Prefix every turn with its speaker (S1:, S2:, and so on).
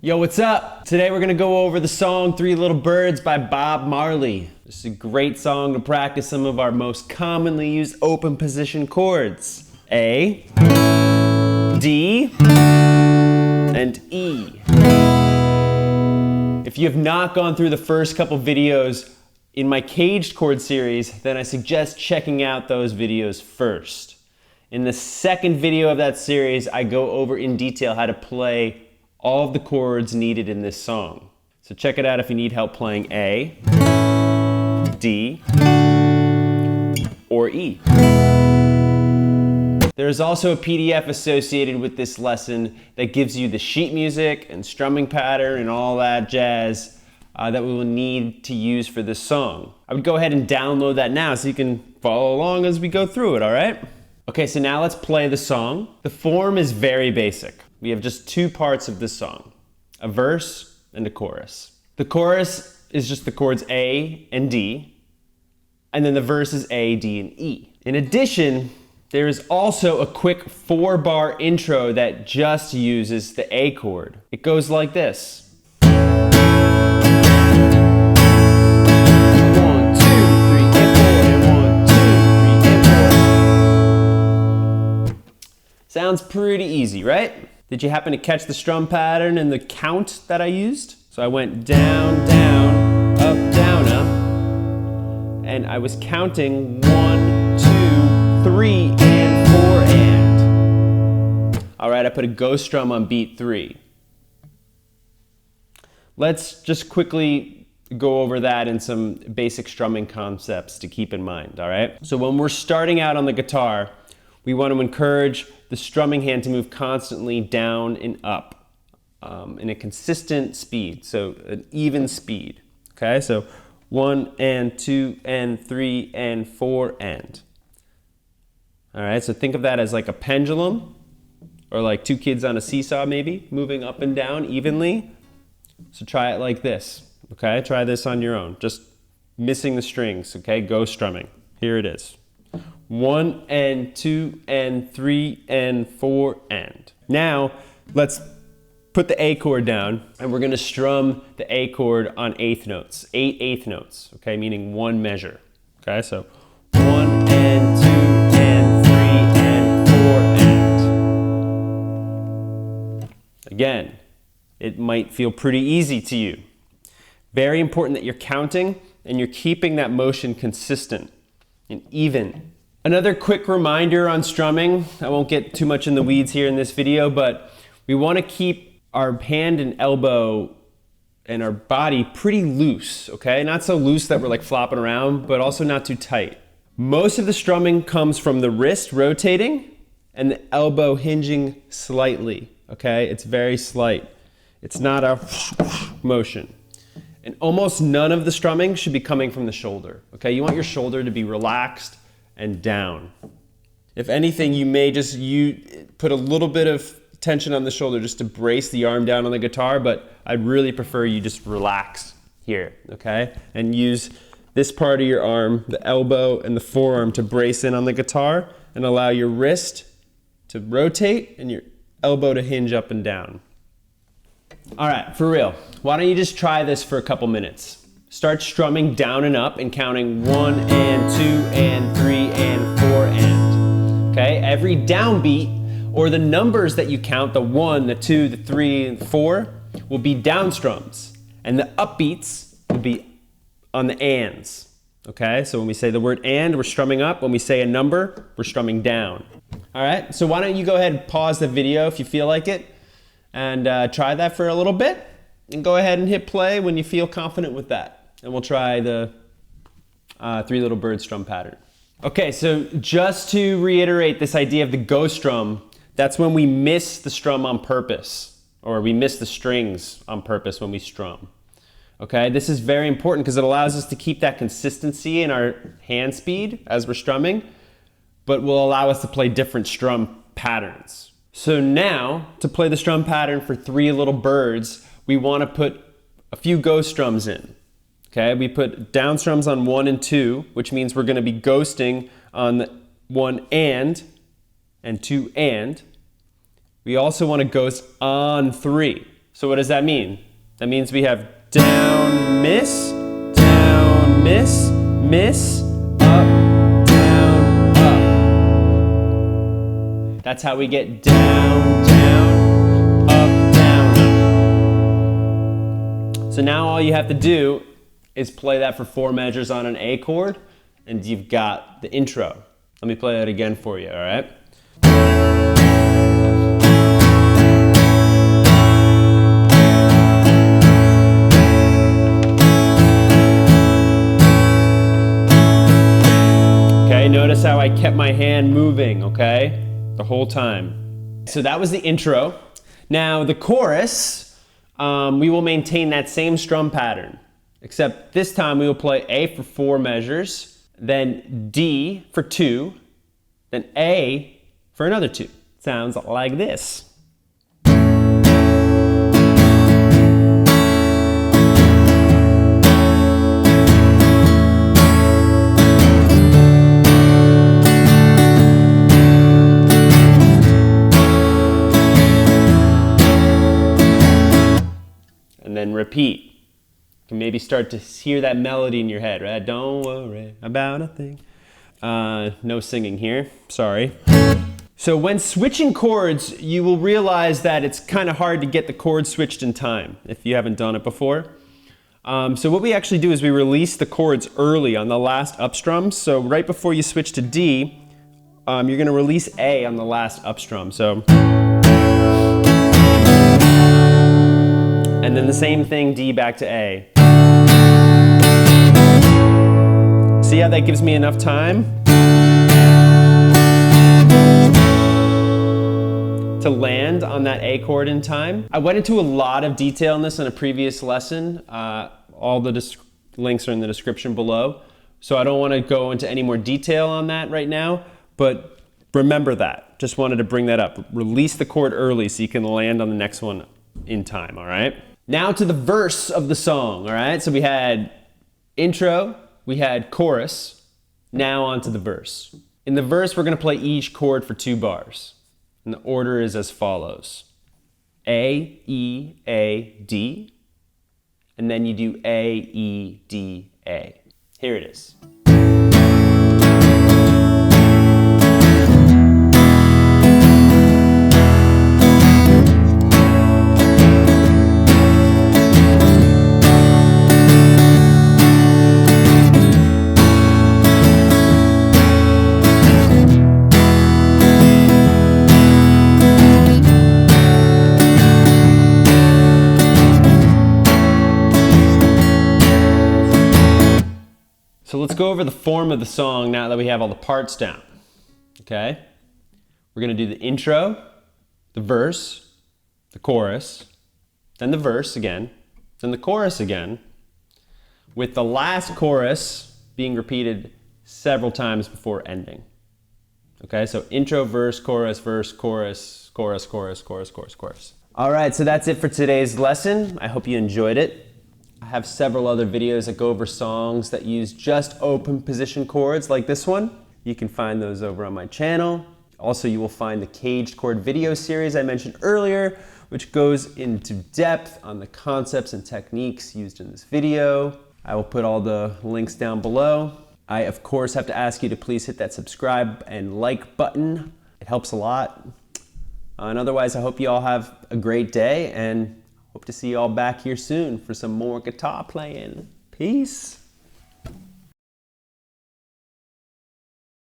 S1: Yo, what's up? Today we're gonna go over the song Three Little Birds by Bob Marley. This is a great song to practice some of our most commonly used open position chords. A, D, and E. If you have not gone through the first couple videos in my caged chord series, then I suggest checking out those videos first. In the second video of that series, I go over in detail how to play all of the chords needed in this song. So check it out if you need help playing A, D, or E. There's also a PDF associated with this lesson that gives you the sheet music and strumming pattern and all that jazz that we will need to use for this song. I would go ahead and download that now so you can follow along as we go through it, all right? Okay, so now let's play the song. The form is very basic. We have just two parts of this song, a verse and a chorus. The chorus is just the chords A and D, and then the verse is A, D, and E. In addition, there is also a quick 4-bar intro that just uses the A chord. It goes like this. 1, 2, 3, and 4, and 1, 2, 3, and 4. Sounds pretty easy, right? Did you happen to catch the strum pattern and the count that I used? So I went down, down, up, and I was counting 1, 2, 3, and 4, and. All right, I put a ghost strum on beat 3. Let's just quickly go over that and some basic strumming concepts to keep in mind, all right? So when we're starting out on the guitar, we want to encourage the strumming hand to move constantly down and up in a consistent speed, so an even speed. Okay, so 1 and 2 and 3 and 4 and. All right, so think of that as like a pendulum or like two kids on a seesaw maybe, moving up and down evenly. So try it like this, okay? Try this on your own, just missing the strings, okay? Go strumming. Here it is. 1 and 2 and 3 and 4 and. Now, let's put the A chord down and we're gonna strum the A chord on eighth notes, 8 eighth notes, okay, meaning one measure. Okay, so 1 and 2 and 3 and 4 and. Again, it might feel pretty easy to you. Very important that you're counting and you're keeping that motion consistent and even. Another quick reminder on strumming, I won't get too much in the weeds here in this video, but we want to keep our hand and elbow and our body pretty loose, okay? Not so loose that we're like flopping around, but also not too tight. Most of the strumming comes from the wrist rotating and the elbow hinging slightly, okay? It's very slight. It's not a motion. And almost none of the strumming should be coming from the shoulder, okay? You want your shoulder to be relaxed and down. If anything, you may just put a little bit of tension on the shoulder just to brace the arm down on the guitar, but I'd really prefer you just relax here, okay? And use this part of your arm, the elbow and the forearm, to brace in on the guitar and allow your wrist to rotate and your elbow to hinge up and down. All right, for real, why don't you just try this for a couple minutes? Start strumming down and up and counting 1 and 2 and 3 and 4 and. Okay, every downbeat or the numbers that you count, the 1, the 2, the 3, and the 4, will be down strums. And the upbeats will be on the ands. Okay, so when we say the word and, we're strumming up. When we say a number, we're strumming down. All right, so why don't you go ahead and pause the video if you feel like it and try that for a little bit. And go ahead and hit play when you feel confident with that. And we'll try the Three Little Birds strum pattern. Okay, so just to reiterate this idea of the ghost strum, that's when we miss the strum on purpose, or we miss the strings on purpose when we strum. Okay, this is very important because it allows us to keep that consistency in our hand speed as we're strumming, but will allow us to play different strum patterns. So now, to play the strum pattern for Three Little Birds, we want to put a few ghost strums in. Okay, we put down strums on 1 and 2, which means we're going to be ghosting on the 1 and 2 and. We also want to ghost on 3. So what does that mean? That means we have down, miss, miss, up, down, up. That's how we get down, down, up, down, up. So now all you have to do is play that for 4 measures on an A chord, and you've got the intro. Let me play that again for you, all right? Okay, notice how I kept my hand moving, okay? The whole time. So that was the intro. Now the chorus, we will maintain that same strum pattern, except this time we will play A for 4 measures, then D for 2, then A for another 2. Sounds like this. And then repeat. You can maybe start to hear that melody in your head, right? Don't worry about a thing. No singing here, sorry. So when switching chords, you will realize that it's kind of hard to get the chords switched in time if you haven't done it before. So what we actually do is we release the chords early on the last up strum. So right before you switch to D, you're going to release A on the last up strum. So, and then the same thing, D back to A. See how that gives me enough time to land on that A chord in time? I went into a lot of detail in this in a previous lesson. All the links are in the description below. So I don't want to go into any more detail on that right now, but remember that. Just wanted to bring that up. Release the chord early so you can land on the next one in time, all right? Now to the verse of the song, all right? So we had intro, we had chorus, now on to the verse. In the verse, we're gonna play each chord for 2 bars. And the order is as follows. A, E, A, D, and then you do A, E, D, A. Here it is. So let's go over the form of the song now that we have all the parts down, okay? We're gonna do the intro, the verse, the chorus, then the verse again, then the chorus again, with the last chorus being repeated several times before ending. Okay, so intro, verse, chorus, chorus, chorus, chorus, chorus, chorus, chorus. All right, so that's it for today's lesson. I hope you enjoyed it. I have several other videos that go over songs that use just open position chords like this one. You can find those over on my channel. Also, you will find the caged chord video series I mentioned earlier, which goes into depth on the concepts and techniques used in this video. I will put all the links down below. I, of course, have to ask you to please hit that subscribe and like button. It helps a lot. And otherwise, I hope you all have a great day and hope to see you all back here soon for some more guitar playing. Peace.